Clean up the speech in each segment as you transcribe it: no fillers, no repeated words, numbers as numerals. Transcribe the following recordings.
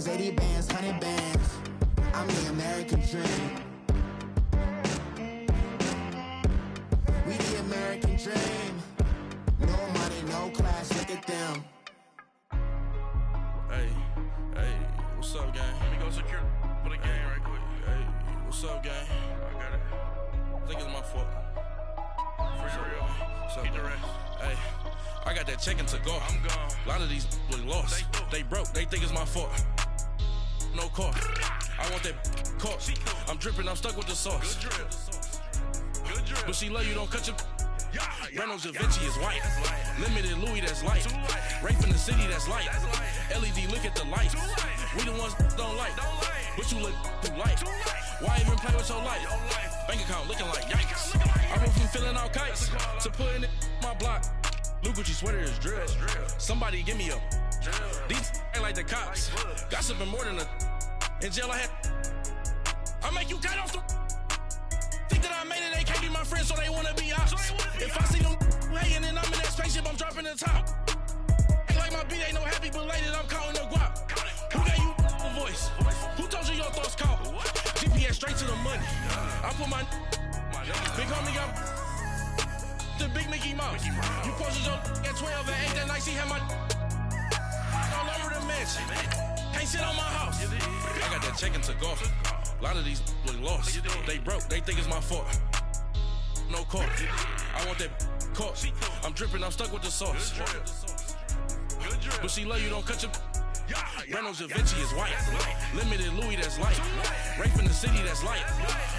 seconds, 80 bands, 100 bands. I'm the American dream. We the American dream. No money, no class, look at them. Hey, what's up, gang? Let me go secure for the game right quick. Hey, what's up, gang? I got it. I think it's my fault. For real. What's up, Keep the gang? rest. Hey, I got that chicken to go. I'm gone. A lot of these look lost. They broke, they think it's my fault. No cost. I want that caught. I'm dripping, I'm stuck with the sauce. Good drip. Good drip. But she love you, don't cut your. Yeah, Reynolds Da Vinci is white. That's light. Limited Louis, that's light. Too light. Rape in the city, that's light. That's light. LED, look at the lights. Too light. We the ones don't like. Don't like. But you look too light. Too light. Why even play with your life? Your life. Bank account looking like yikes. I went from filling out kites to putting it in my block. Blue Gucci sweater is drill. Somebody give me a. These ain't like the cops. Gossiping more than a. In jail I had. I make you cut off the. Think that I made it, they can't be my friends, so they wanna be ops. If I see them hating and I'm in that spaceship, I'm dropping the top. Ain't like my beat, ain't no happy belated, I'm counting the guap. Who gave you a voice? Who told you your thoughts count? GPS straight to the money. I put my big homie got the big Mickey Mouse. You posted your at 12 and 8 that night, she had my all over the mansion. Can't sit on my house. I got that chicken to go. A lot of these look lost. They broke, they think it's my fault. No cost. I want that caught. I'm dripping, I'm stuck with the sauce. Good drip. But she love you, don't cut your. Reynolds Da Vinci is white. Limited Louis, that's light. Rape in the city, that's light.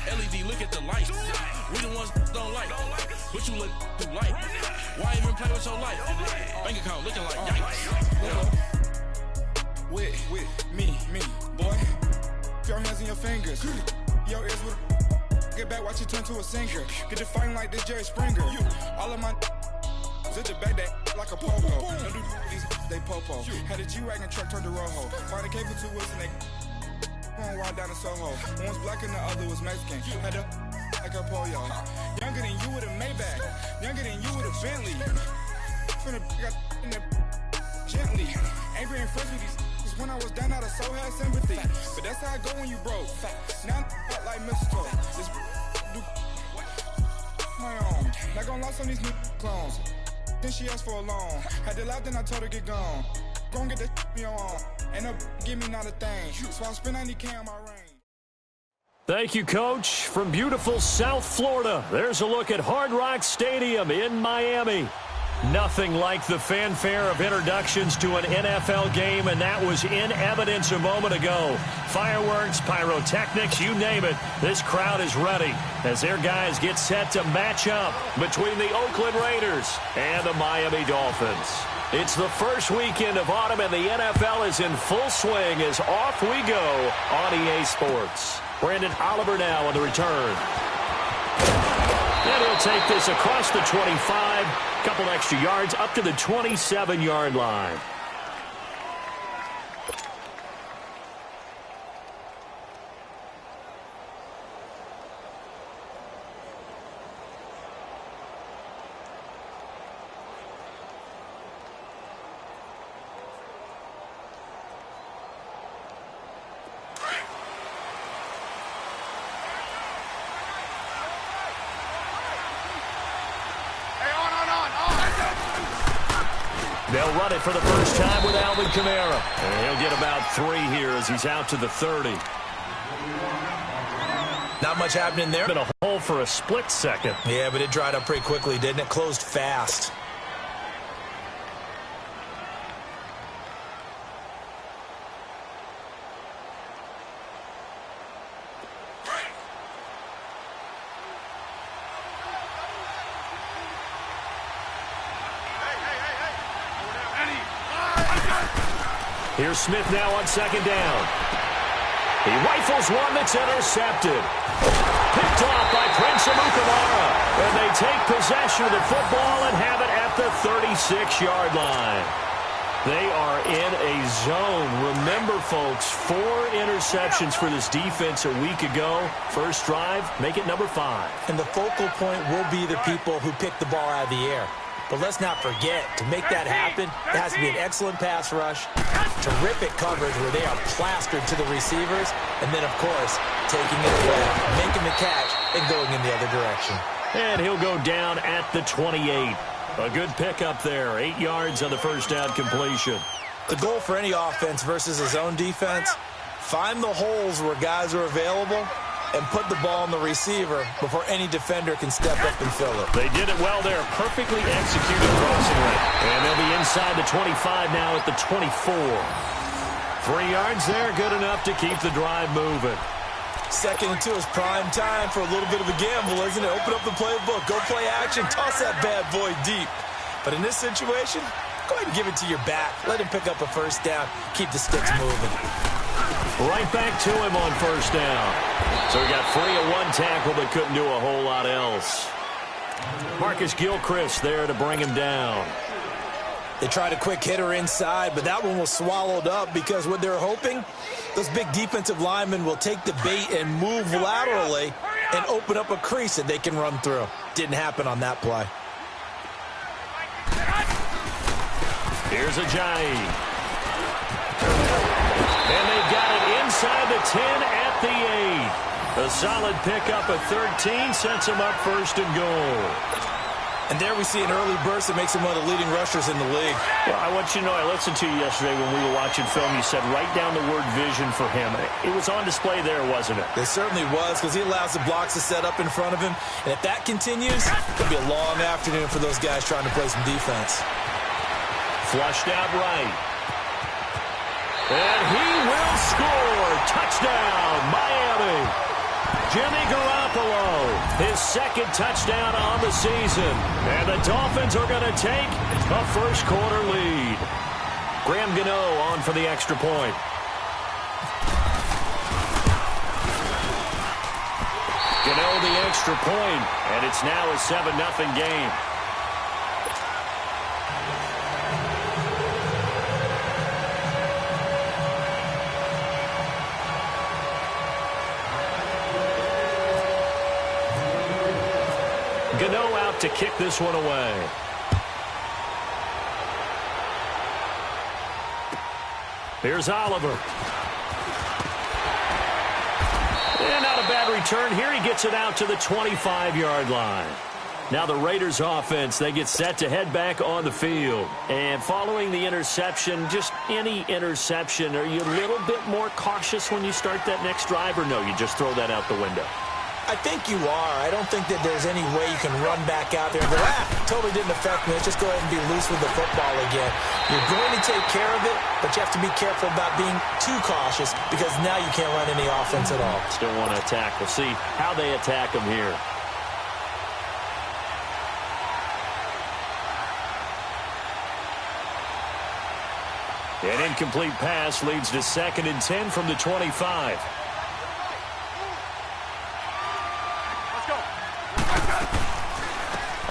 LED, look at the lights. We the ones don't like. But you look too light. Why even play with your life? Bank account looking like yikes. With me, boy. Your hands and your fingers. Your ears with get back, watch you turn to a singer. Get to fighting like this Jerry Springer. All of my zit the back that like a popo. Don't do these they popo. Had a G-Wagon truck turned to Rojo. Find a cable 2 wheels and they going wild down in Soho. One was black and the other was Mexican. Had a like a pollo. Younger than you with a Maybach. Younger than you with a Bentley. Finna got in there gently. Angry and friends with these. When I was down, I so had sympathy. But that's how it go when you broke. Now I'm like mistletoe. This do my own. Not gonna lie on these new clones. Then she asked for a loan. Had to laugh, then I told her get gone. Gon' get that me on. Ain't no give me not a thing. So I spend 90K on my ring. Thank you, Coach. From beautiful South Florida, there's a look at Hard Rock Stadium in Miami. Nothing like the fanfare of introductions to an NFL game, and that was in evidence a moment ago. Fireworks, pyrotechnics, you name it. This crowd is ready as their guys get set to match up between the Oakland Raiders and the Miami Dolphins. It's the first weekend of autumn, and the NFL is in full swing as off we go on EA Sports. Brandon Oliver now on the return. And he'll take this across the 25, couple extra yards up to the 27-yard line. They'll run it for the first time with Alvin Kamara. And he'll get about 3 here as he's out to the 30. Not much happening there. Been a hole for a split second. Yeah, but it dried up pretty quickly, didn't it? Closed fast. Here's Smith now on second down. He rifles one that's intercepted. Picked off by Prince Amukamara. And they take possession of the football and have it at the 36-yard line. They are in a zone. Remember, folks, 4 interceptions for this defense a week ago. First drive, make it number 5. And the focal point will be the people who pick the ball out of the air. But let's not forget, to make that happen, it has to be an excellent pass rush, terrific coverage where they are plastered to the receivers, and then, of course, taking it away, making the catch, and going in the other direction. And he'll go down at the 28. A good pickup there. 8 yards on the first down completion. The goal for any offense versus his own defense, find the holes where guys are available and put the ball on the receiver before any defender can step up and fill it. They did it well there. Perfectly executed crossing lane. And they'll be inside the 25 now at the 24. 3 yards there, good enough to keep the drive moving. 2nd and 2 is prime time for a little bit of a gamble, isn't it? Open up the playbook, go play action, toss that bad boy deep. But in this situation, go ahead and give it to your back. Let him pick up a first down, keep the sticks moving. Right back to him on first down. So he got free of one tackle but couldn't do a whole lot else. Marcus Gilchrist there to bring him down. They tried a quick hitter inside, but that one was swallowed up because what they're hoping, those big defensive linemen will take the bait and move laterally and open up a crease that they can run through. Didn't happen on that play. Here's Ajayi. And they've got it inside the 10 at the 8. A solid pickup at 13 sets him up first and goal. And there we see an early burst that makes him one of the leading rushers in the league. Well, I want you to know, I listened to you yesterday when we were watching film. You said write down the word vision for him. It was on display there, wasn't it? It certainly was, because he allows the blocks to set up in front of him. And if that continues, it'll be a long afternoon for those guys trying to play some defense. Flushed out right. And he will score. Touchdown, Miami. Jimmy Garoppolo, his 2nd touchdown on the season. And the Dolphins are going to take a first quarter lead. Graham Gano on for the extra point. Gano the extra point, and it's now a 7-0 game. Gano out to kick this one away. Here's Oliver. And not a bad return. Here he gets it out to the 25-yard line. Now the Raiders offense, they get set to head back on the field. And following the interception, just any interception, are you a little bit more cautious when you start that next drive, or no, you just throw that out the window? I think you are. I don't think that there's any way you can run back out there and go, totally didn't affect me. Let's just go ahead and be loose with the football again. You're going to take care of it, but you have to be careful about being too cautious because now you can't run any offense at all. Still want to attack. We'll see how they attack them here. An incomplete pass leads to 2nd and 10 from the 25.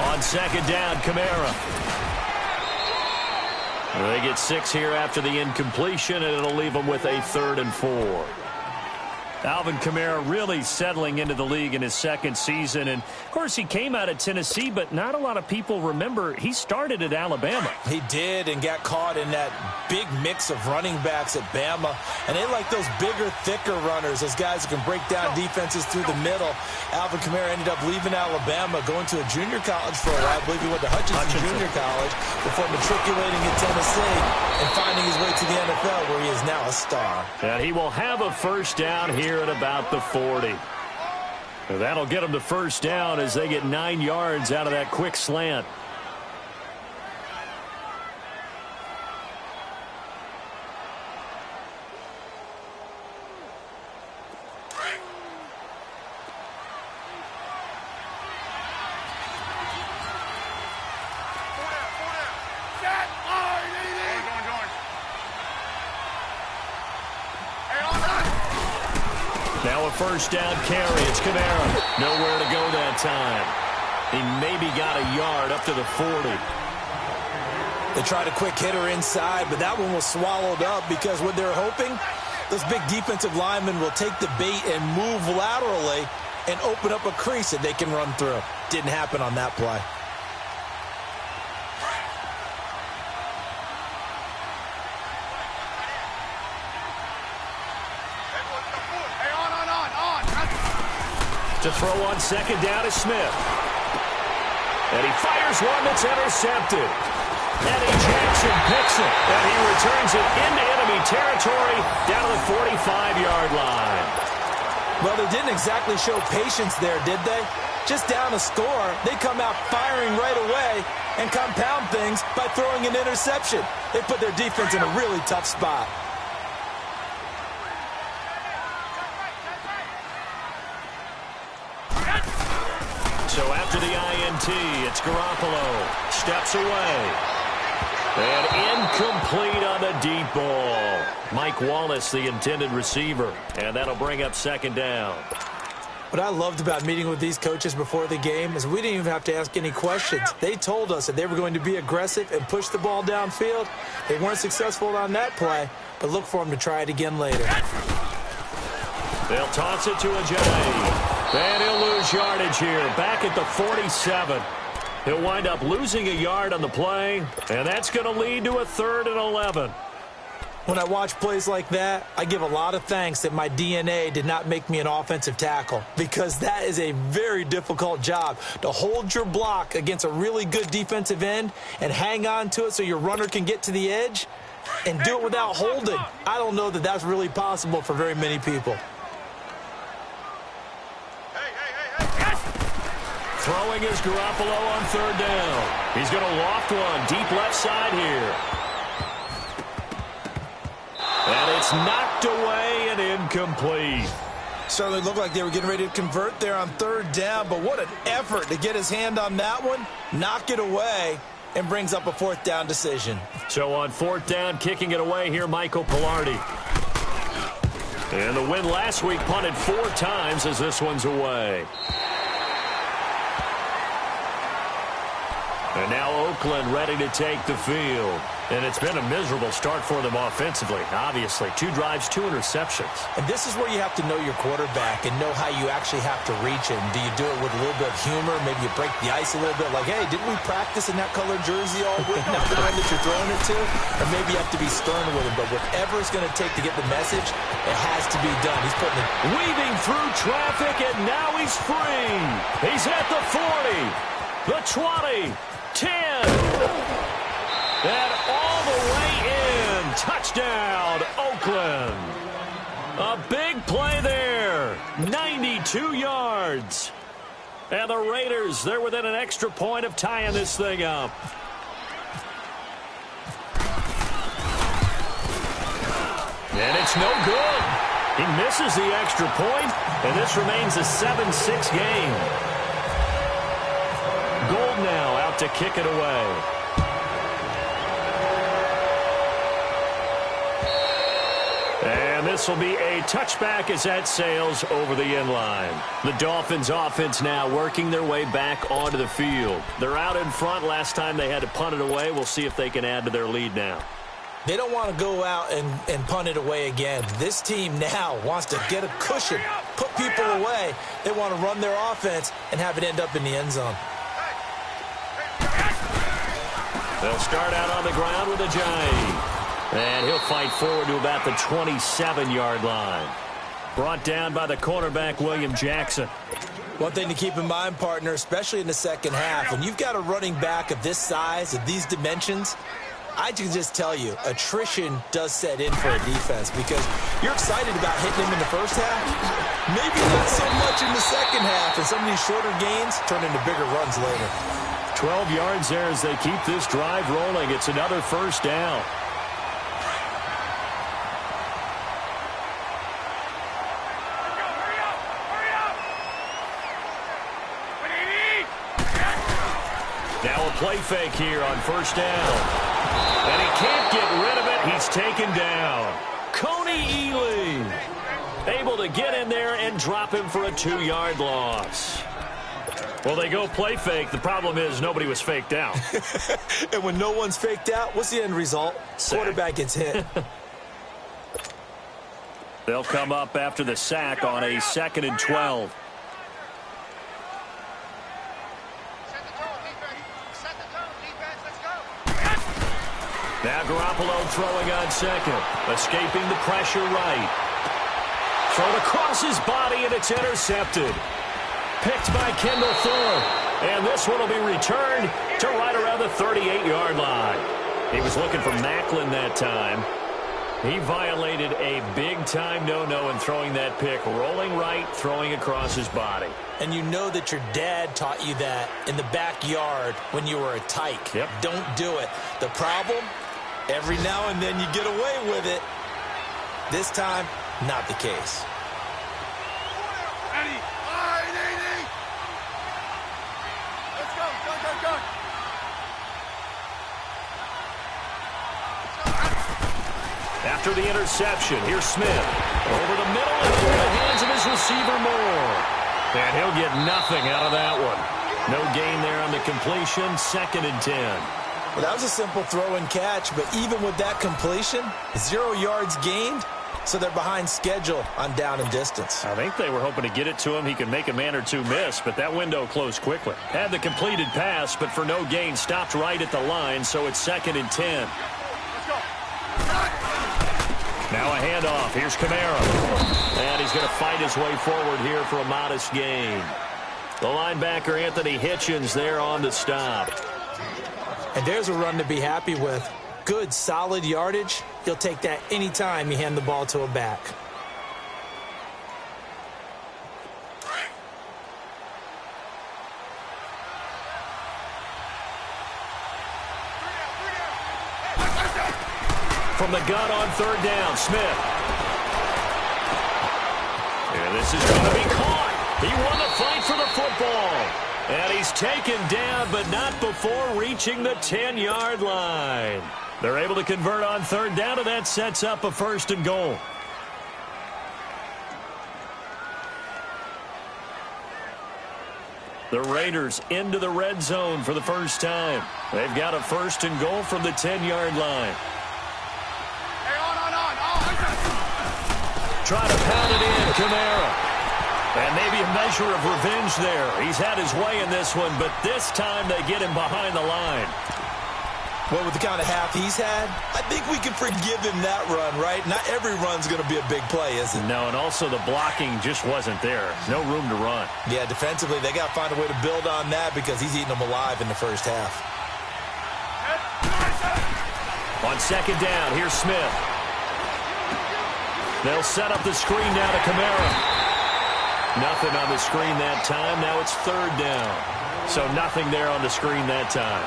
On 2nd down, Kamara. They get 6 here after the incompletion, and it'll leave them with a 3rd and 4. Alvin Kamara really settling into the league in his 2nd season. And, of course, he came out of Tennessee, but not a lot of people remember he started at Alabama. He did, and got caught in that big mix of running backs at Bama. And they like those bigger, thicker runners, those guys who can break down defenses through the middle. Alvin Kamara ended up leaving Alabama, going to a junior college for a while. I believe he went to Hutchinson Junior College before matriculating in Tennessee and finding his way to the NFL, where he is now a star. And he will have a first down here at about the 40. That'll get them the first down as they get 9 yards out of that quick slant. Now a first down carry. It's Kamara. Nowhere to go that time. He maybe got a yard up to the 40. They tried a quick hitter inside, but that one was swallowed up because what they're hoping, those big defensive linemen will take the bait and move laterally and open up a crease that they can run through. Didn't happen on that play. To throw on second down is Smith. And he fires one that's intercepted. Eddie Jackson picks it, and he returns it into enemy territory down to the 45-yard line. Well, they didn't exactly show patience there, did they? Just down a score, they come out firing right away and compound things by throwing an interception. They put their defense in a really tough spot. So after the INT, it's Garoppolo. Steps away. And incomplete on the deep ball. Mike Wallace, the intended receiver. And that'll bring up second down. What I loved about meeting with these coaches before the game is we didn't even have to ask any questions. They told us that they were going to be aggressive and push the ball downfield. They weren't successful on that play, but look for them to try it again later. They'll toss it to Ajayi. And he'll lose yardage here, back at the 47. He'll wind up losing a yard on the play, and that's going to lead to a 3rd and 11. When I watch plays like that, I give a lot of thanks that my DNA did not make me an offensive tackle, because that is a very difficult job, to hold your block against a really good defensive end and hang on to it so your runner can get to the edge and do it without holding. I don't know that that's really possible for very many people. Throwing is Garoppolo on 3rd down. He's going to loft one deep left side here. And it's knocked away and incomplete. Certainly looked like they were getting ready to convert there on 3rd down, but what an effort to get his hand on that one, knock it away, and brings up a 4th down decision. So on 4th down, kicking it away here, Michael Pilardi. And the win last week punted 4 times as this one's away. And now Oakland ready to take the field. And it's been a miserable start for them offensively, obviously. 2 drives, 2 interceptions. And this is where you have to know your quarterback and know how you actually have to reach him. Do you do it with a little bit of humor? Maybe you break the ice a little bit, like, hey, didn't we practice in that colored jersey all week, not the one that you're throwing it to? Or maybe you have to be stern with him. But whatever it's going to take to get the message, it has to be done. He's putting it. Weaving through traffic, and now he's free. He's at the 40, the 20, 10. And all the way in. Touchdown, Oakland. A big play there. 92 yards. And the Raiders, they're within an extra point of tying this thing up. And it's no good. He misses the extra point, and this remains a 7-6 game. Gold now out to kick it away. And this will be a touchback as that sails over the end line. The Dolphins offense now working their way back onto the field. They're out in front. Last time they had to punt it away. We'll see if they can add to their lead now. They don't want to go out and punt it away again. This team now wants to get a cushion, put people away. They want to run their offense and have it end up in the end zone. They'll start out on the ground with Ajayi. And he'll fight forward to about the 27-yard line. Brought down by the cornerback, William Jackson. One thing to keep in mind, partner, especially in the second half, when you've got a running back of this size, of these dimensions, I can just tell you, attrition does set in for a defense because you're excited about hitting him in the first half. Maybe not so much in the second half, and some of these shorter gains turn into bigger runs later. 12 yards there as they keep this drive rolling. It's another first down. Now a play fake here on first down. And he can't get rid of it. He's taken down. Coney Ely able to get in there and drop him for a 2-yard loss. Well, they go play fake. The problem is nobody was faked out. And when no one's faked out, what's the end result? Sack. Quarterback gets hit. They'll come up after the sack on a 2nd and 12. Now Garoppolo throwing on second. Escaping the pressure right. Thrown across his body, and it's intercepted. Picked by Kendall Fuller. And this one will be returned to right around the 38-yard line. He was looking for Macklin that time. He violated a big-time no-no in throwing that pick. Rolling right, throwing across his body. And you know that your dad taught you that in the backyard when you were a tyke. Yep. Don't do it. The problem, every now and then you get away with it. This time, not the case. Ready? All right, Eddie. Let's go, go, go, go. After the interception, here's Smith. Over the middle and through the hands of his receiver Moore. And he'll get nothing out of that one. No gain there on the completion, 2nd and 10. Well, that was a simple throw and catch, but even with that completion, 0 yards gained, so they're behind schedule on down and distance. I think they were hoping to get it to him. He could make a man or two miss, but that window closed quickly. Had the completed pass, but for no gain, stopped right at the line, so it's 2nd and 10. Now a handoff. Here's Kamara. And he's going to fight his way forward here for a modest gain. The linebacker, Anthony Hitchens, there on the stop. And there's a run to be happy with. Good, solid yardage. He'll take that anytime you hand the ball to a back. From the gun on 3rd down, Smith. And this is going to be caught. He won the fight for the football. And he's taken down, but not before reaching the 10-yard line. They're able to convert on 3rd down, and that sets up a 1st and goal. The Raiders into the red zone for the first time. They've got a 1st and goal from the 10-yard line. Try to pound it in, Kamara. And maybe a measure of revenge there. He's had his way in this one, but this time they get him behind the line. Well, with the kind of half he's had, I think we can forgive him that run, right? Not every run's going to be a big play, is it? No, and also the blocking just wasn't there. No room to run. Yeah, defensively, they got to find a way to build on that because he's eating them alive in the first half. On 2nd down, here's Smith. They'll set up the screen now to Kamara. Nothing on the screen that time. Now it's 3rd down. So nothing there on the screen that time.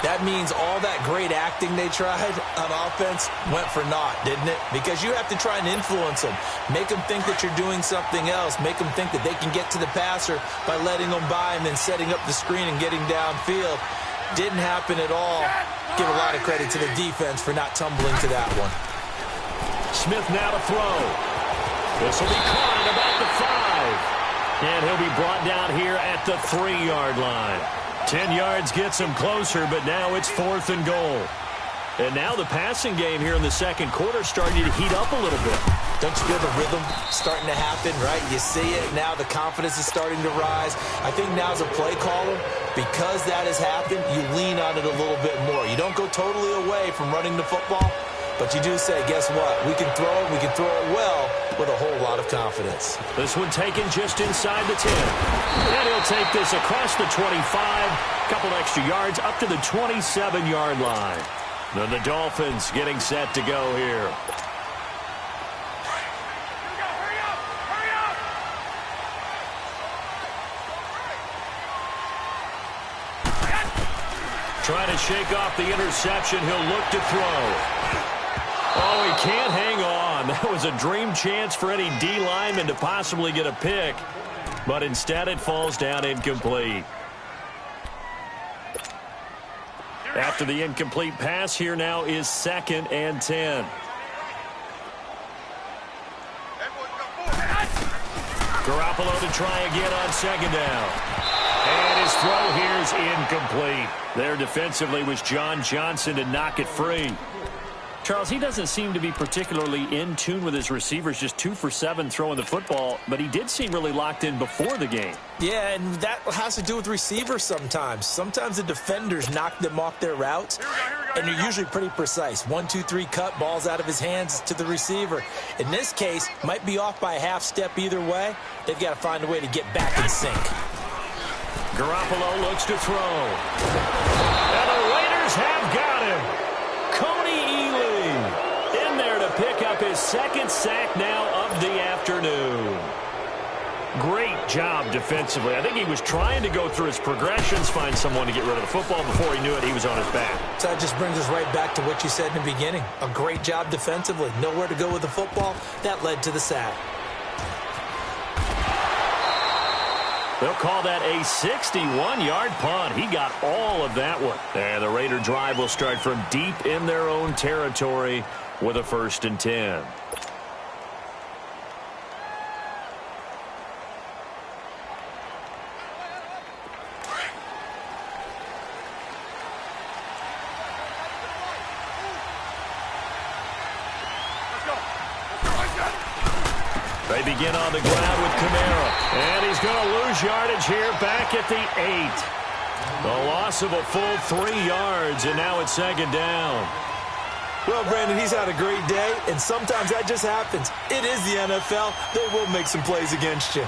That means all that great acting they tried on offense went for naught, didn't it? Because you have to try and influence them. Make them think that you're doing something else. Make them think that they can get to the passer by letting them by and then setting up the screen and getting downfield. Didn't happen at all. Give a lot of credit to the defense for not tumbling to that one. Smith now to throw. This will be caught at about the 5. And he'll be brought down here at the 3-yard line. 10 yards gets him closer, but now it's 4th and goal. And now the passing game here in the 2nd quarter starting to heat up a little bit. Don't you feel the rhythm starting to happen, right? You see it now. The confidence is starting to rise. I think now as a play caller, because that has happened, you lean on it a little bit more. You don't go totally away from running the football, but you do say, guess what? We can throw it. We can throw it well with a whole lot of confidence. This one taken just inside the 10. And he'll take this across the 25. Couple extra yards up to the 27-yard line. Then the Dolphins getting set to go here. Trying to shake off the interception. He'll look to throw. Oh, he can't hang on. That was a dream chance for any D lineman to possibly get a pick. But instead it falls down incomplete. After the incomplete pass, here now is 2nd and 10. Garoppolo to try again on 2nd down. And his throw here is incomplete. There defensively was John Johnson to knock it free. Charles, he doesn't seem to be particularly in tune with his receivers, just 2 for 7 throwing the football, but he did seem really locked in before the game. Yeah, and that has to do with receivers sometimes. Sometimes the defenders knock them off their routes, and they're usually pretty precise. 1, 2, 3 cut, balls out of his hands to the receiver. In this case, might be off by a half step either way. They've got to find a way to get back in sync. Garoppolo looks to throw. And the Raiders have got him. Pick up his second sack now of the afternoon. Great job defensively. I think he was trying to go through his progressions, find someone to get rid of the football. Before he knew it, he was on his back. So that just brings us right back to what you said in the beginning. A great job defensively. Nowhere to go with the football. That led to the sack. They'll call that a 61-yard punt. He got all of that one. And the Raider drive will start from deep in their own territory with a 1st and 10. They begin on the ground with Kamara. And he's going to lose yardage here back at the 8. The loss of a full 3 yards, and now it's 2nd down. Well, Brandon, he's had a great day, and sometimes that just happens. It is the NFL. They will make some plays against you.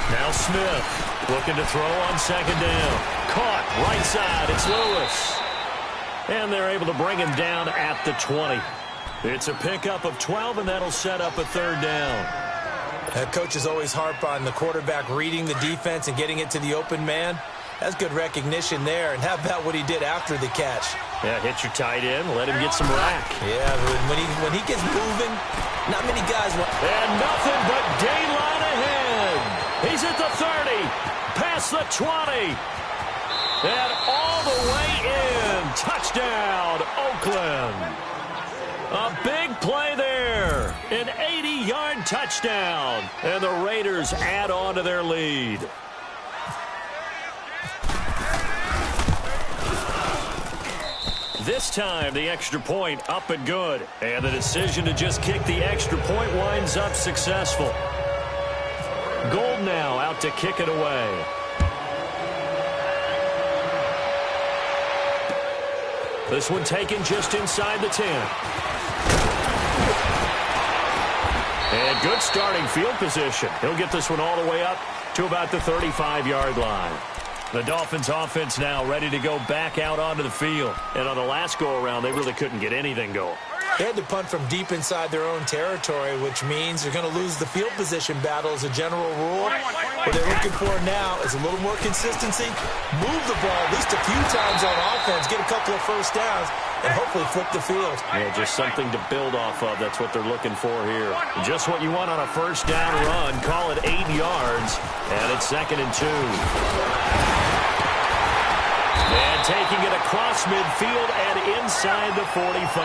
Now Smith looking to throw on 2nd down. Caught right side. It's Lewis. And they're able to bring him down at the 20. It's a pickup of 12, and that'll set up a 3rd down. Coaches always harp on the quarterback reading the defense and getting it to the open man. That's good recognition there. And how about what he did after the catch? Yeah, hit your tight end, let him get some rack. Yeah, when he gets moving, not many guys want. And nothing but daylight ahead. He's at the 30, past the 20, and all the way in. Touchdown, Oakland. A big play there. An 80-yard touchdown. And the Raiders add on to their lead. This time, the extra point up and good. And the decision to just kick the extra point winds up successful. Gold now out to kick it away. This one taken just inside the 10. And good starting field position. He'll get this one all the way up to about the 35-yard line. The Dolphins offense now ready to go back out onto the field. And on the last go-around, they really couldn't get anything going. They had to punt from deep inside their own territory, which means they're going to lose the field position battle as a general rule. What they're looking for now is a little more consistency, move the ball at least a few times on offense, get a couple of first downs, and hopefully flip the field. Yeah, just something to build off of. That's what they're looking for here. Just what you want on a first down run. Call it 8 yards, and it's 2nd and 2. And taking it across midfield and inside the 45.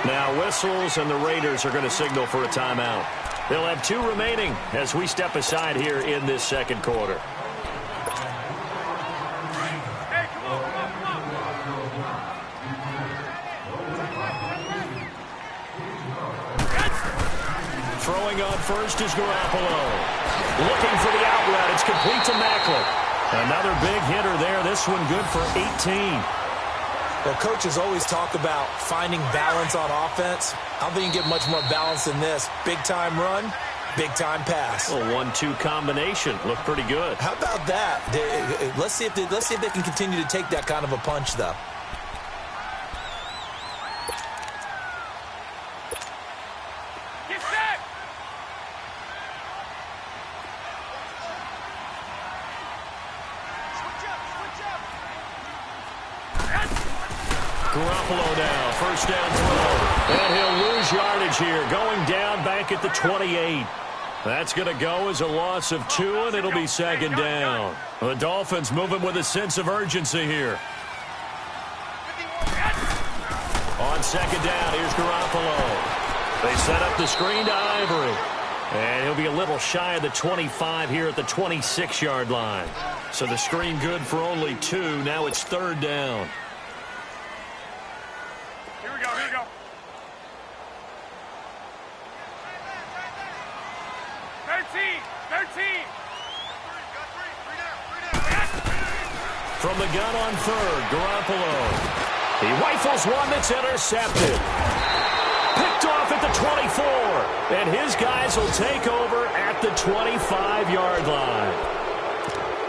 Now whistles, and the Raiders are going to signal for a timeout. They'll have 2 remaining as we step aside here in this 2nd quarter. Throwing on first is Garoppolo. Looking for the out route. It's complete to Macklin. Another big hitter there. This one good for 18. Well, coaches always talk about finding balance on offense. I don't think you can get much more balance than this. Big-time run, big-time pass. A 1-2 combination. Looked pretty good. How about that? Let's see if they can continue to take that kind of a punch, though. Garoppolo now, first down throw. And he'll lose yardage here, going down back at the 28. That's going to go as a loss of 2, and it'll be 2nd down. The Dolphins moving with a sense of urgency here. On 2nd down, here's Garoppolo. They set up the screen to Ivory. And he'll be a little shy of the 25 here at the 26-yard line. So the screen good for only 2. Now it's 3rd down. Here we go, here we go. 13. From the gun on 3rd, Garoppolo. He rifles one that's intercepted. Picked off at the 24. And his guys will take over at the 25-yard line.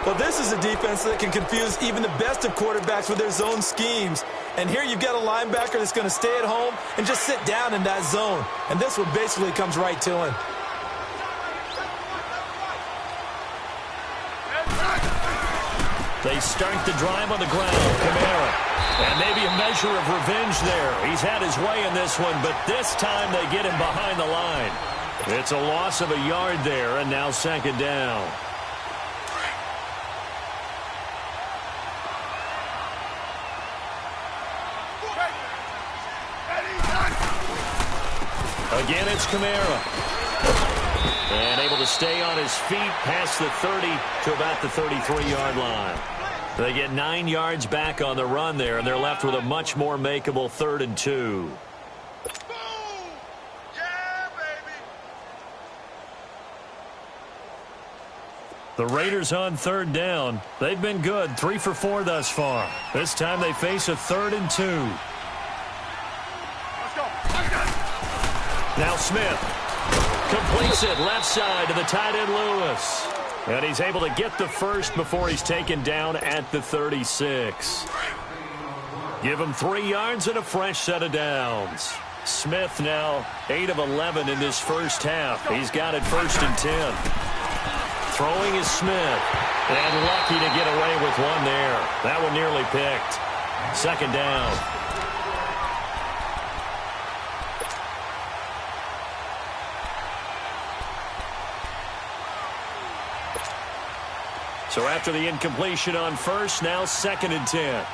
Well, this is a defense that can confuse even the best of quarterbacks with their zone schemes. And here you've got a linebacker that's going to stay at home and just sit down in that zone. And this one basically comes right to him. They start the drive on the ground. Kamara. And maybe a measure of revenge there. He's had his way in this one, but this time they get him behind the line. It's a loss of a yard there, and now 2nd down. Again, it's Kamara. And able to stay on his feet past the 30 to about the 33-yard line. They get 9 yards back on the run there, and they're left with a much more makeable 3rd and 2. Yeah, baby. The Raiders on 3rd down. They've been good, 3 for 4 thus far. This time they face a 3rd and 2. Let's go. Now Smith completes it left side to the tight end Lewis. And he's able to get the first before he's taken down at the 36. Give him 3 yards and a fresh set of downs. Smith now 8 of 11 in this first half. He's got it 1st and 10. Throwing is Smith. And lucky to get away with one there. That one nearly picked. 2nd down. So after the incompletion on 1st, now 2nd and 10.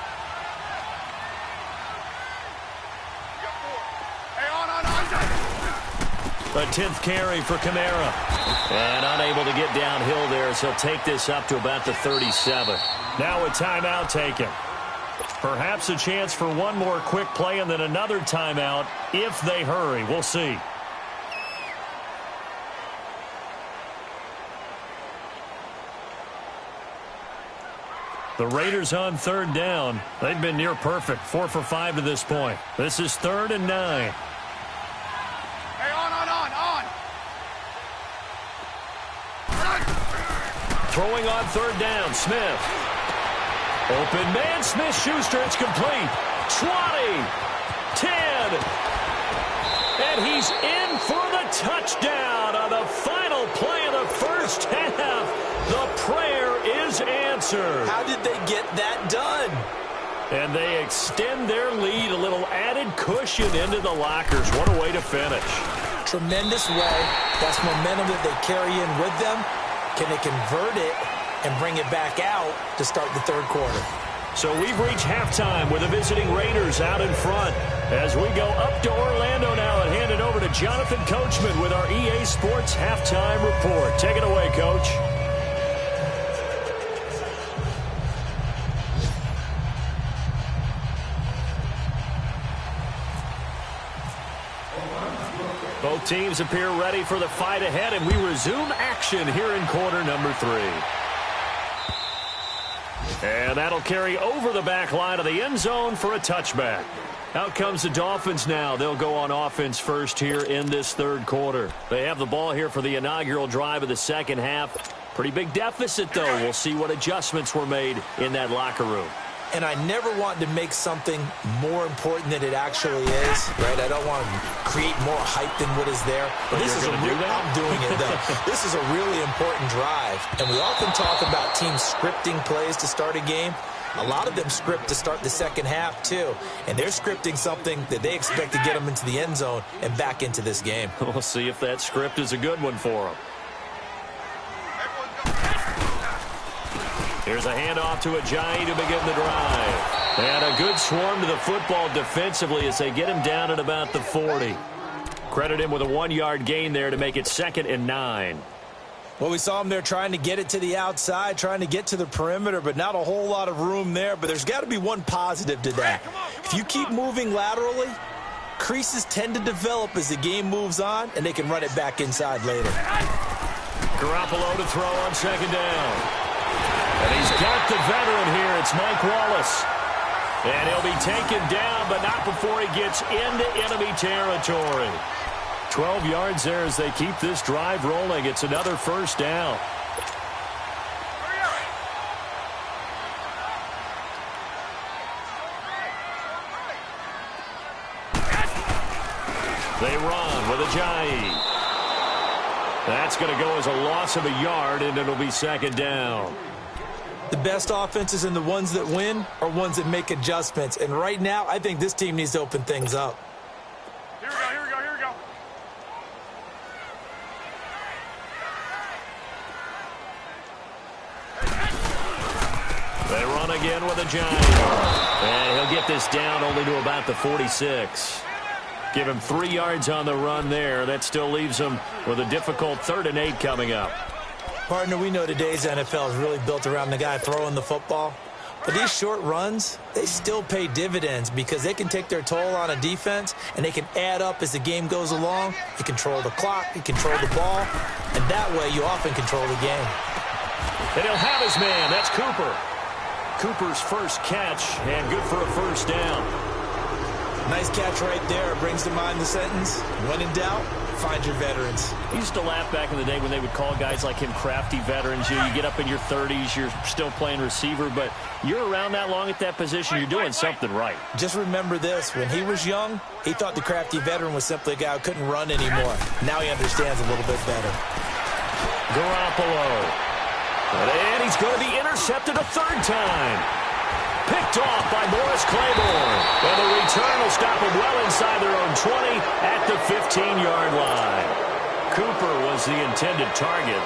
The 10th carry for Kamara. And unable to get downhill there as he'll take this up to about the 37. Now a timeout taken. Perhaps a chance for one more quick play and then another timeout if they hurry. We'll see. The Raiders on 3rd down. They've been near perfect, 4 for 5 to this point. This is 3rd and 9. Hey, on. Throwing on 3rd down, Smith. Open man, Smith-Schuster, it's complete. 20, 10, and he's in for the touchdown on the final play of the first half. The prayer is answered. How did they get that done? And they extend their lead, a little added cushion into the lockers. What a way to finish. Tremendous way. That's momentum that they carry in with them. Can they convert it and bring it back out to start the 3rd quarter? So we've reached halftime with the visiting Raiders out in front. As we go up to Orlando now and hand it over to Jonathan Coachman with our EA Sports Halftime Report. Take it away, Coach. Both teams appear ready for the fight ahead, and we resume action here in quarter number 3. And that'll carry over the back line of the end zone for a touchback. Out comes the Dolphins now. They'll go on offense first here in this 3rd quarter. They have the ball here for the inaugural drive of the 2nd half. Pretty big deficit, though. We'll see what adjustments were made in that locker room. And I never want to make something more important than it actually is, right? I don't want to create more hype than what is there. But this is I'm doing it, though. This is a really important drive. And we often talk about teams scripting plays to start a game. A lot of them script to start the 2nd half, too. And they're scripting something that they expect to get them into the end zone and back into this game. We'll see if that script is a good one for them. Here's a handoff to Ajayi to begin the drive. And a good swarm to the football defensively as they get him down at about the 40. Credit him with a 1-yard gain there to make it 2nd and 9. Well, we saw him there trying to get it to the outside, trying to get to the perimeter, but not a whole lot of room there. But there's got to be one positive to that. If you keep moving laterally, creases tend to develop as the game moves on, and they can run it back inside later. Garoppolo to throw on second down. And he's got the veteran here. It's Mike Wallace. And he'll be taken down, but not before he gets into enemy territory. 12 yards there as they keep this drive rolling. It's another first down. They run with Ajayi. That's going to go as a loss of a yard, and it'll be second down. The best offenses and the ones that win are ones that make adjustments. And right now, I think this team needs to open things up. Here we go, here we go, here we go. They run again with Ajayi. And he'll get this down only to about the 46. Give him 3 yards on the run there. That still leaves him with a difficult 3rd and 8 coming up. Partner, we know today's NFL is really built around the guy throwing the football. But these short runs, they still pay dividends because they can take their toll on a defense and they can add up as the game goes along. You control the clock, you control the ball, and that way you often control the game. And he'll have his man. That's Cooper. Cooper's first catch, and good for a first down. Nice catch right there. Brings to mind the sentence, when in doubt, find your veterans. I used to laugh back in the day when they would call guys like him crafty veterans. You get up in your 30s, you're still playing receiver, but you're around that long at that position, you're doing something right. Just remember this. When he was young, he thought the crafty veteran was simply a guy who couldn't run anymore. Now he understands a little bit better. Garoppolo. And he's going to be intercepted a 3rd time. Picked off by Morris Claiborne. And the return will stop him well inside their own 20 at the 15-yard line. Cooper was the intended target.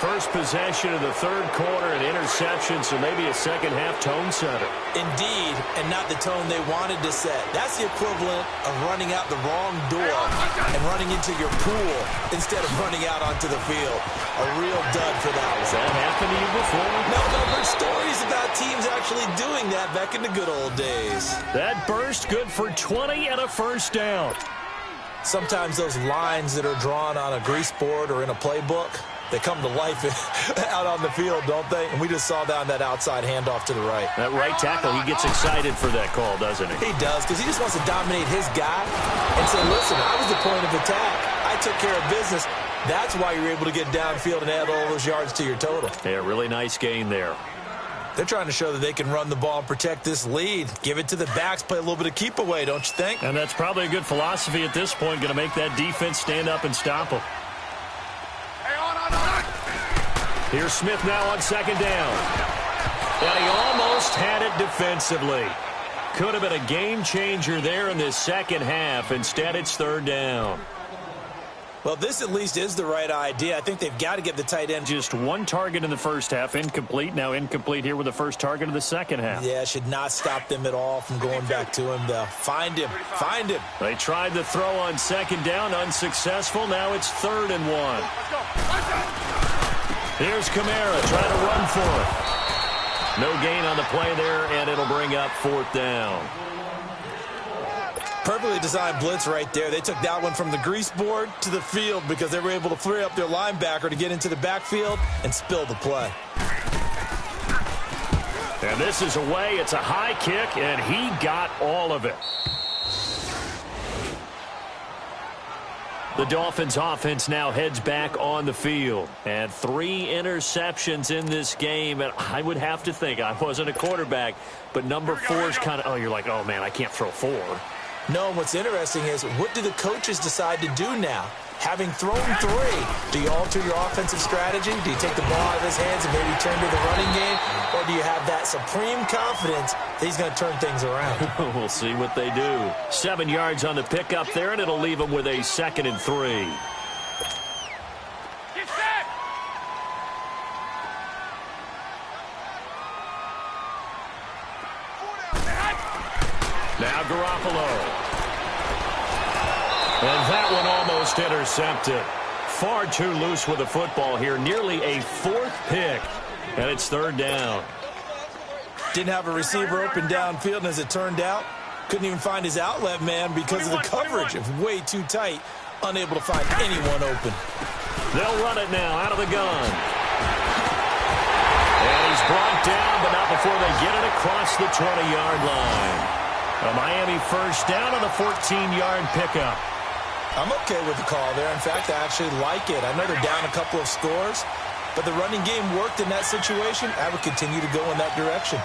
First possession of the 3rd quarter, an interception, so maybe a second-half tone setter. Indeed, and not the tone they wanted to set. That's the equivalent of running out the wrong door and running into your pool instead of running out onto the field. A real dud for that one. Has that happened to you before? No, but I've heard stories about teams actually doing that back in the good old days. That burst good for 20 and a first down. Sometimes those lines that are drawn on a grease board or in a playbook, they come to life out on the field, don't they? And we just saw that on that outside handoff to the right. That right tackle, he gets excited for that call, doesn't he? He does, because he just wants to dominate his guy and say, listen, I was the point of attack. I took care of business. That's why you're able to get downfield and add all those yards to your total. Yeah, really nice gain there. They're trying to show that they can run the ball and protect this lead. Give it to the backs, play a little bit of keep away, don't you think? And that's probably a good philosophy at this point, going to make that defense stand up and stop them. Here's Smith now on second down. And he almost had it defensively. Could have been a game changer there in this second half. Instead, it's 3rd down. Well, this at least is the right idea. I think they've got to give the tight end just 1 target in the first half. Incomplete. Now incomplete here with the first target of the second half. Yeah, should not stop them at all from going back to him, though. Find him. Find him. They tried the throw on second down. Unsuccessful. Now it's 3rd and 1. Here's Kamara trying to run for it. No gain on the play there, and it'll bring up 4th down. Perfectly designed blitz right there. They took that one from the grease board to the field because they were able to free up their linebacker to get into the backfield and spill the play. And this is away. It's a high kick, and he got all of it. The Dolphins offense now heads back on the field. And 3 interceptions in this game. And I would have to think, I wasn't a quarterback, but number 4 is kind of, oh, you're like, oh, man, I can't throw 4. No, what's interesting is, what do the coaches decide to do now? Having thrown 3, do you alter your offensive strategy? Do you take the ball out of his hands and maybe turn to the running game? Or do you have that supreme confidence that he's going to turn things around? We'll see what they do. 7 yards on the pickup there, and it'll leave him with a 2nd and 3. Get set! Now Garoppolo. And that one almost intercepted. Far too loose with the football here. Nearly a fourth pick. And it's third down. Didn't have a receiver open downfield, and as it turned out, couldn't even find his outlet man because of the coverage. It was way too tight. Unable to find anyone open. They'll run it now out of the gun. And he's brought down, but not before they get it across the 20-yard line. A Miami first down on the 14-yard pickup. I'm okay with the call there. In fact, I actually like it. I know they're down a couple of scores, but the running game worked in that situation. I would continue to go in that direction.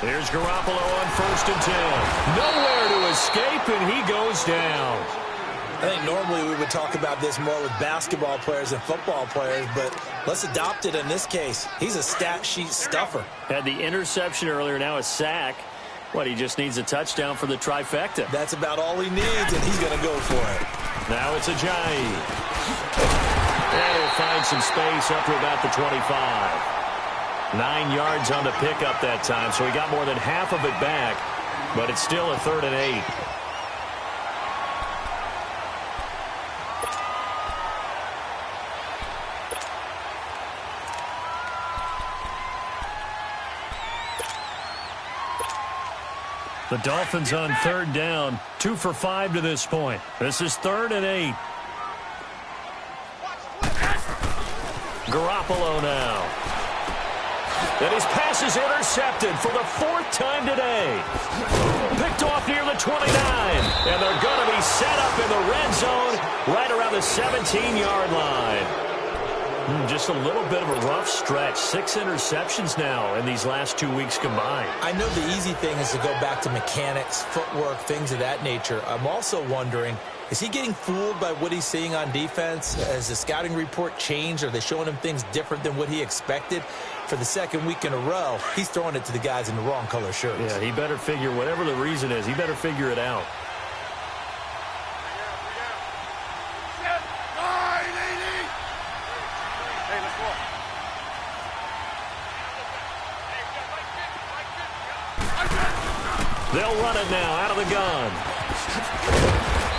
Here's Garoppolo on 1st and 10. Nowhere to escape, and he goes down. I think normally we would talk about this more with basketball players and football players, but let's adopt it in this case. He's a stat sheet stuffer. Had the interception earlier, now a sack. What, he just needs a touchdown for the trifecta. That's about all he needs, and he's going to go for it. Now it's Ajayi. And he'll find some space up to about the 25. 9 yards on the pickup that time, so he got more than half of it back, but it's still a 3rd and 8. The Dolphins on 3rd down, 2 for 5 to this point. This is 3rd and 8. Garoppolo now. And his pass is intercepted for the 4th time today. Picked off near the 29. And they're going to be set up in the red zone right around the 17-yard line. Just a little bit of a rough stretch. 6 interceptions now in these last 2 weeks combined. I know the easy thing is to go back to mechanics, footwork, things of that nature. I'm also wondering, is he getting fooled by what he's seeing on defense? Has the scouting report changed? Are they showing him things different than what he expected? For the 2nd week in a row, he's throwing it to the guys in the wrong color shirts. Yeah, he better figure, whatever the reason is, he better figure it out. They'll run it now out of the gun.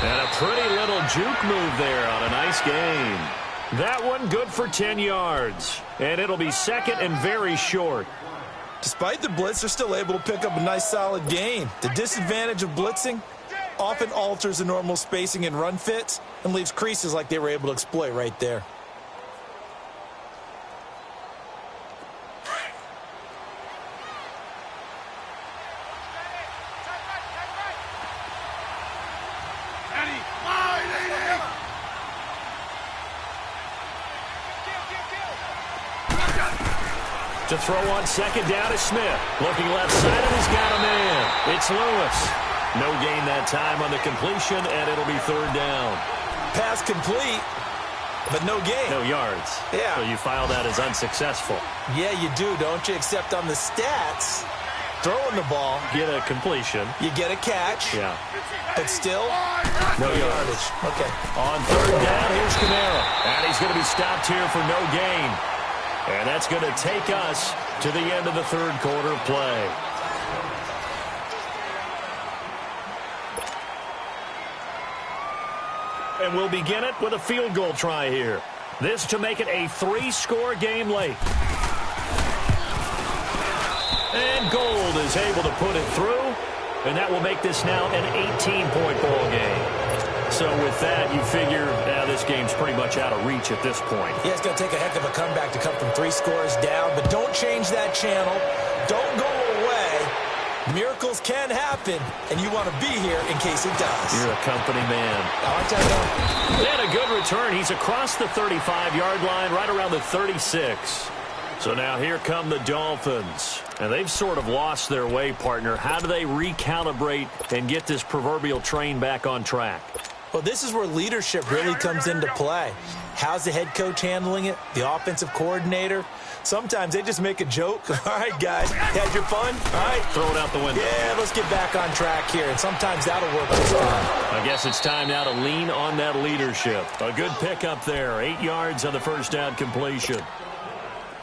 And a pretty little juke move there on a nice gain. That one good for 10 yards. And it'll be 2nd and very short. Despite the blitz, they're still able to pick up a nice solid gain. The disadvantage of blitzing often alters the normal spacing and run fits and leaves creases like they were able to exploit right there. To throw on 2nd down is Smith. Looking left side, and he's got a man. It's Lewis. No gain that time on the completion, and it'll be 3rd down. Pass complete, but no gain. No yards. Yeah. So you file that as unsuccessful. Yeah, you do, don't you? Except on the stats, throwing the ball. Get a completion. You get a catch. Yeah. But still, no yardage. Okay. On 3rd down, here's Kamara. And he's going to be stopped here for no gain. And that's going to take us to the end of the 3rd quarter play. And we'll begin it with a field goal try here. This to make it a 3-score game late. And Gold is able to put it through. And that will make this now an 18-point ball game. So with that, you figure this game's pretty much out of reach at this point. Yeah, it's going to take a heck of a comeback to come from 3 scores down. But don't change that channel. Don't go away. Miracles can happen, and you want to be here in case it does. You're a company man. Aren't I, though? And a good return. He's across the 35-yard line, right around the 36. So now here come the Dolphins. And they've sort of lost their way, partner. How do they recalibrate and get this proverbial train back on track? Well, this is where leadership really comes into play. How's the head coach handling it? The offensive coordinator? Sometimes they just make a joke. All right, guys, had your fun? All right. Throw it out the window. Yeah, let's get back on track here. And sometimes that'll work just fine. I guess it's time now to lean on that leadership. A good pickup there. 8 yards on the 1st down completion.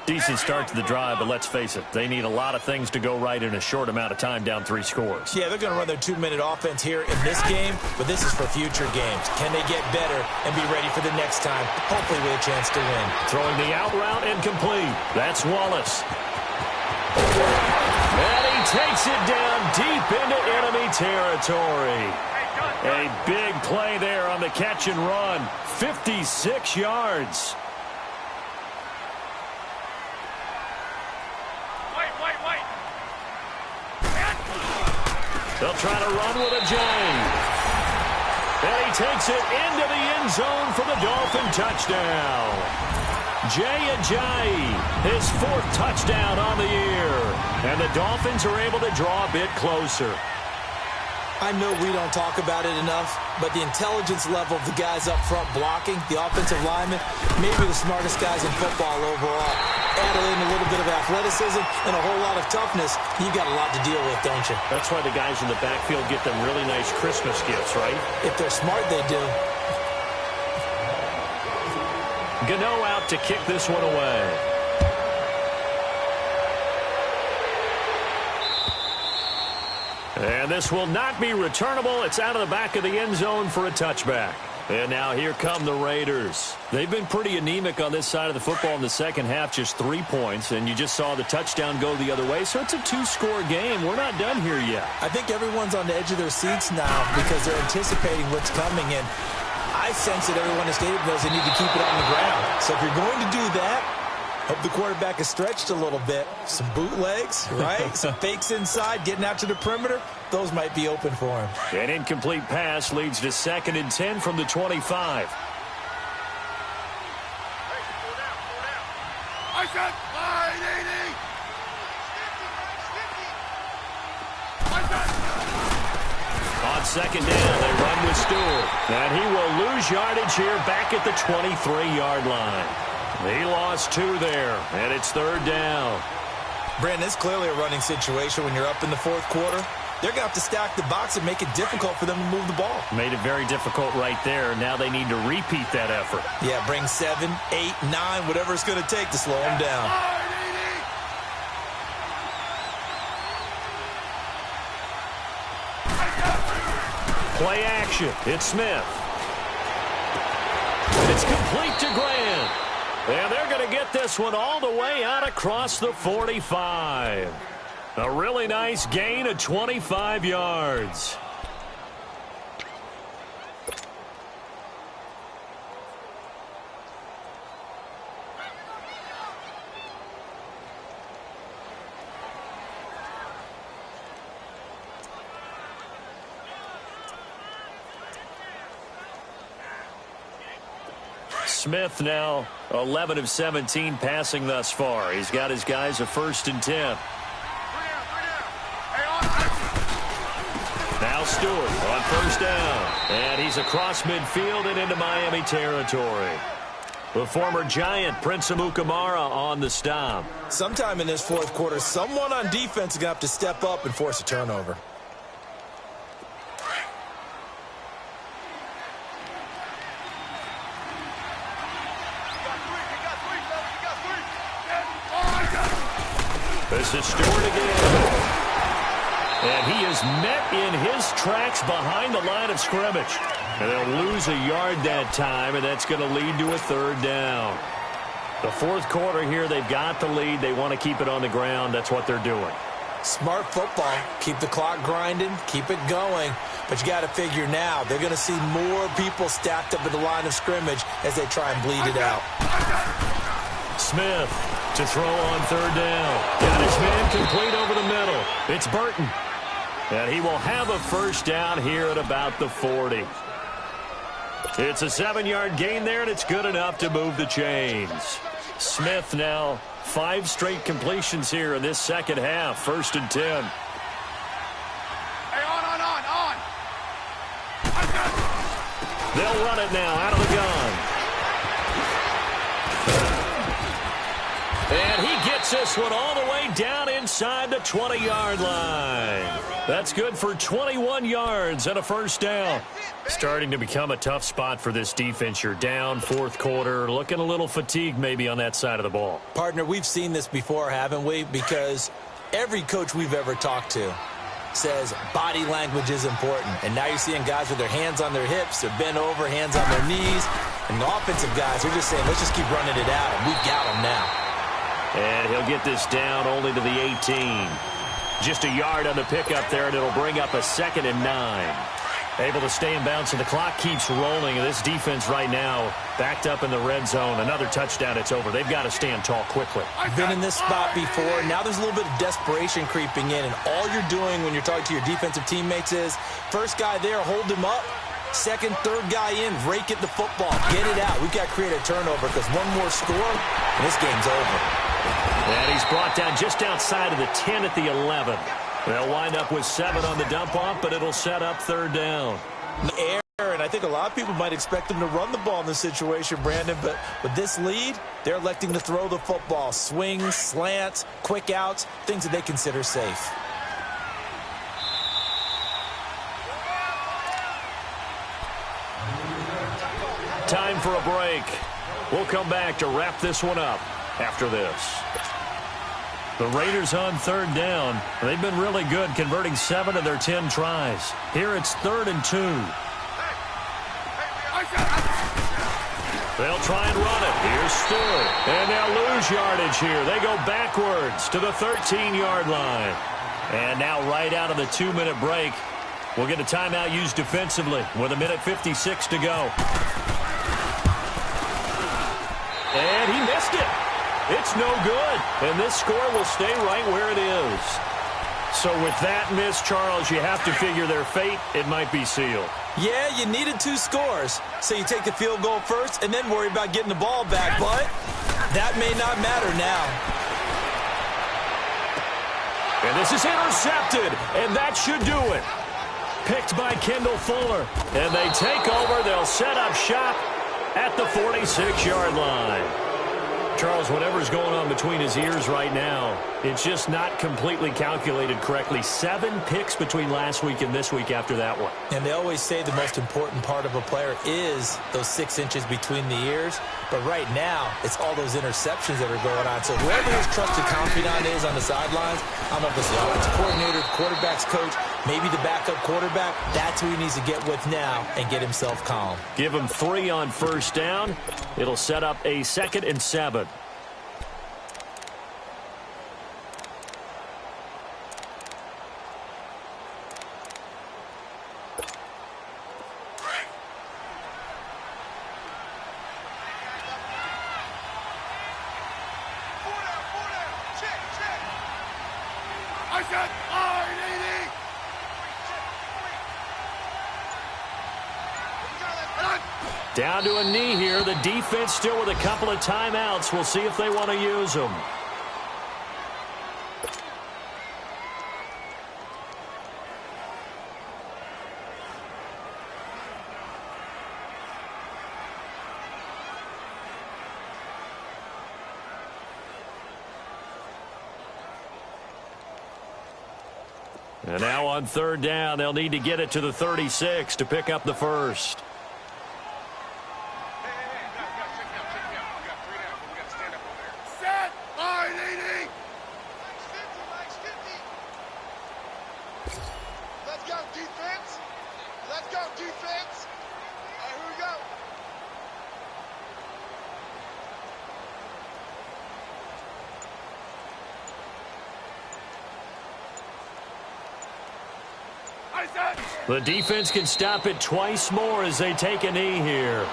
Decent start to the drive, but let's face it, they need a lot of things to go right in a short amount of time, down 3 scores. Yeah, they're going to run their 2-minute offense here in this game, but this is for future games. Can they get better and be ready for the next time, hopefully with a chance to win? Throwing the out route incomplete. That's Wallace. And he takes it down deep into enemy territory. A big play there on the catch and run. 56 yards. They'll try to run with a J. And he takes it into the end zone for the Dolphin touchdown. Jay Ajayi, his 4th touchdown on the year. And the Dolphins are able to draw a bit closer. I know we don't talk about it enough, but the intelligence level of the guys up front blocking, the offensive linemen, maybe the smartest guys in football overall. Add in a little bit of athleticism and a whole lot of toughness, you've got a lot to deal with, don't you? That's why the guys in the backfield get them really nice Christmas gifts, right? If they're smart, they do. Gano out to kick this one away. And this will not be returnable. It's out of the back of the end zone for a touchback. And now here come the Raiders. They've been pretty anemic on this side of the football in the second half, just 3 points, and you just saw the touchdown go the other way, so it's a 2-score game. We're not done here yet. I think everyone's on the edge of their seats now because they're anticipating what's coming, and I sense that everyone in the stadium knows they need to keep it on the ground. So if you're going to do that, hope the quarterback is stretched a little bit. Some bootlegs, right? Some fakes inside, getting out to the perimeter. Those might be open for him. An incomplete pass leads to 2nd and 10 from the 25. I said 580. On 2nd down, they run with Stewart. And he will lose yardage here back at the 23-yard line. He lost 2 there, and it's 3rd down. Brandon, it's clearly a running situation when you're up in the 4th quarter. They're going to have to stack the box and make it difficult for them to move the ball. Made it very difficult right there. Now they need to repeat that effort. Yeah, bring 7, 8, 9, whatever it's going to take to slow them down. Play action. It's Smith. It's complete to Grant. And they're going to get this one all the way out across the 45. A really nice gain of 25 yards. Smith now 11 of 17 passing thus far. He's got his guys a 1st and 10. Now Stewart on 1st down. And he's across midfield and into Miami territory. The former Giant, Prince Amukamara, on the stop. Sometime in this 4th quarter, someone on defense is going to have to step up and force a turnover. This is Stewart again. And he is met in his tracks behind the line of scrimmage. And they'll lose a yard that time, and that's going to lead to a 3rd down. The 4th quarter here, they've got the lead. They want to keep it on the ground. That's what they're doing. Smart football. Keep the clock grinding. Keep it going. But you got to figure now, they're going to see more people stacked up at the line of scrimmage as they try and bleed it out. Smith to throw on 3rd down. Got his man complete over the middle. It's Burton. And he will have a 1st down here at about the 40. It's a 7-yard gain there, and it's good enough to move the chains. Smith now 5 straight completions here in this second half. 1st and 10. Hey, on. They'll run it now out of the gun. And he gets this one all the way down inside the 20-yard line. That's good for 21 yards and a first down. Starting to become a tough spot for this defense. You're down fourth quarter, looking a little fatigued maybe on that side of the ball. Partner, we've seen this before, haven't we? Because every coach we've ever talked to says body language is important. And now you're seeing guys with their hands on their hips, they're bent over, hands on their knees. And the offensive guys are just saying, let's just keep running it out, and we've got them now. And he'll get this down only to the 18. Just a yard on the pickup there, and it'll bring up a 2nd and 9. Able to stay in bounds, and the clock keeps rolling. And this defense right now backed up in the red zone. Another touchdown, it's over. They've got to stand tall quickly. Been in this spot before. Now there's a little bit of desperation creeping in, and all you're doing when you're talking to your defensive teammates is, first guy there, hold him up. Second, third guy in, rake at the football. Get it out. We've got to create a turnover because one more score, and this game's over. And he's brought down just outside of the 10 at the 11. They'll wind up with 7 on the dump-off, but it'll set up third down. Air, and I think a lot of people might expect them to run the ball in this situation, Brandon, but with this lead, they're electing to throw the football. Swings, slants, quick outs, things that they consider safe. Time for a break. We'll come back to wrap this one up after this. The Raiders on third down. They've been really good, converting 7 of their 10 tries. Here it's 3rd and 2. They'll try and run it. Here's Stewart. And they'll lose yardage here. They go backwards to the 13-yard line. And now right out of the 2-minute break, we'll get a timeout used defensively with 1:56 to go. And he missed it. It's no good. And this score will stay right where it is. So with that miss, Charles, you have to figure their fate, it might be sealed. Yeah, you needed 2 scores. So you take the field goal first and then worry about getting the ball back. But that may not matter now. And this is intercepted. And that should do it. Picked by Kendall Fuller. And they take over. They'll set up shop at the 46-yard line. Charles, whatever's going on between his ears right now, it's just not completely calculated correctly. 7 picks between last week and this week after that one. And they always say the most important part of a player is those 6 inches between the ears. But right now, it's all those interceptions that are going on. So whoever his trusted confidant is on the sidelines, I don't know if it's the offensive coordinator, the quarterback's coach, maybe the backup quarterback, that's who he needs to get with now and get himself calm. Give him 3 on first down. It'll set up a 2nd and 7. Down to a knee here. The defense still with a couple of timeouts. We'll see if they want to use them. And now on third down, they'll need to get it to the 36 to pick up the first. The defense can stop it twice more as they take a knee here.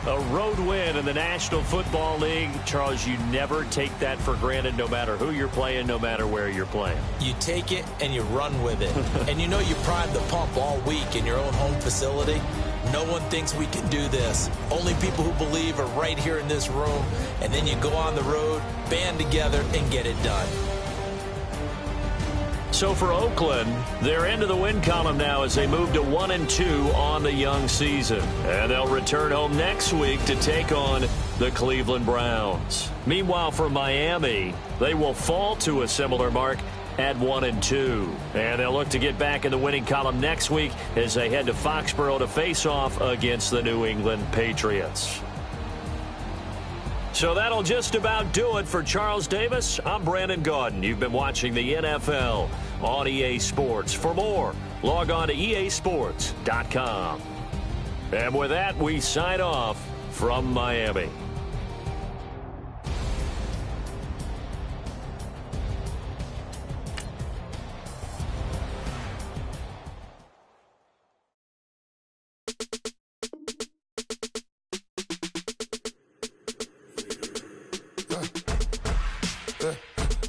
A road win in the National Football League. Charles, you never take that for granted no matter who you're playing, no matter where you're playing. You take it and you run with it. And you know you prime the pump all week in your own home facility. No one thinks we can do this. Only people who believe are right here in this room. And then you go on the road, band together, and get it done. So for Oakland, they're into the win column now as they move to 1-2 on the young season. And they'll return home next week to take on the Cleveland Browns. Meanwhile, for Miami, they will fall to a similar mark at 1-2. And they'll look to get back in the winning column next week as they head to Foxborough to face off against the New England Patriots. So that'll just about do it for Charles Davis. I'm Brandon Gaudin. You've been watching the NFL on EA Sports. For more, log on to EASports.com. And with that, we sign off from Miami.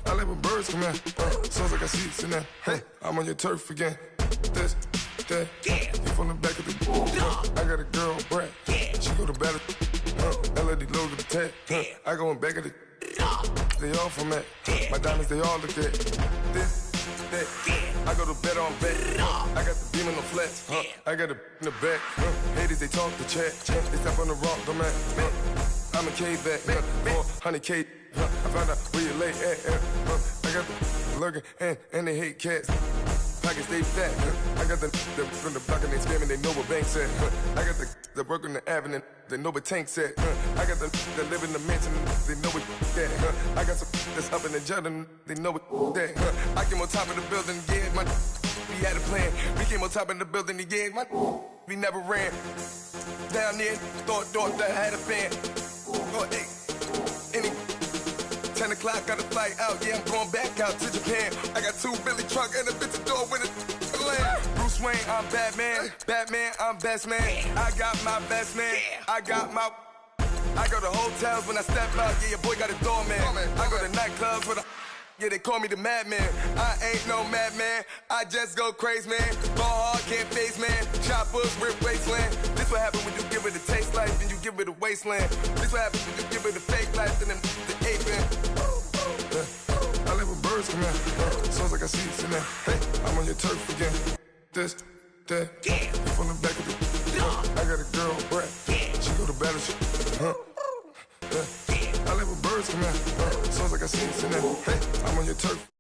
I like when birds come in. Sounds like I see it in there. Hey, I'm on your turf again. This, that, you from the back of the. I got a girl, Brad. She go to battle. LED logo the tag. I go in back of the. They all from that. My diamonds, they all look at. This, that. I go to bed on bed. I got the beam on the flats. I got a in the back. Haters, they talk the chat. They step on the rock, the man. I'm a K-back. 400K. I found out where you lay at. I got the lurking and they hate cats. Pockets stay fat. I got the from the block and they scamming, they know what banks at. I got the work on the avenue, they know what tanks at. I got the live in the mansion, they know what that. I got some that's up in the Jordan, they know what that. I came on top of the building, yeah, my we had a plan. We came on top of the building, yeah, my we never ran. Down there, thought that I had a fan. Oh, hey, any 10 o'clock, got a flight out, yeah, I'm going back out to Japan. I got 2 Billy truck and a bitch door with a land. Bruce Wayne, I'm Batman. Batman, I'm best man. I got my best man. I go to hotels when I step out, yeah, your boy got a doorman. I go to nightclubs with a yeah, they call me the madman. I ain't no madman. I just go crazy, man. Ball hard, can't face, man. Choppers, rip wasteland. This what happen when you give it a taste life and you give it a wasteland. This what happens when you give it a fake life and then the ape in. I like when birds come in. Sounds like I see it in there. Hey, I'm on your turf again. This, that. You from the back of the. I got a girl, Brad. She go to battle. I like when birds come in. Sounds like I see it in there. Hey, I'm on your turf.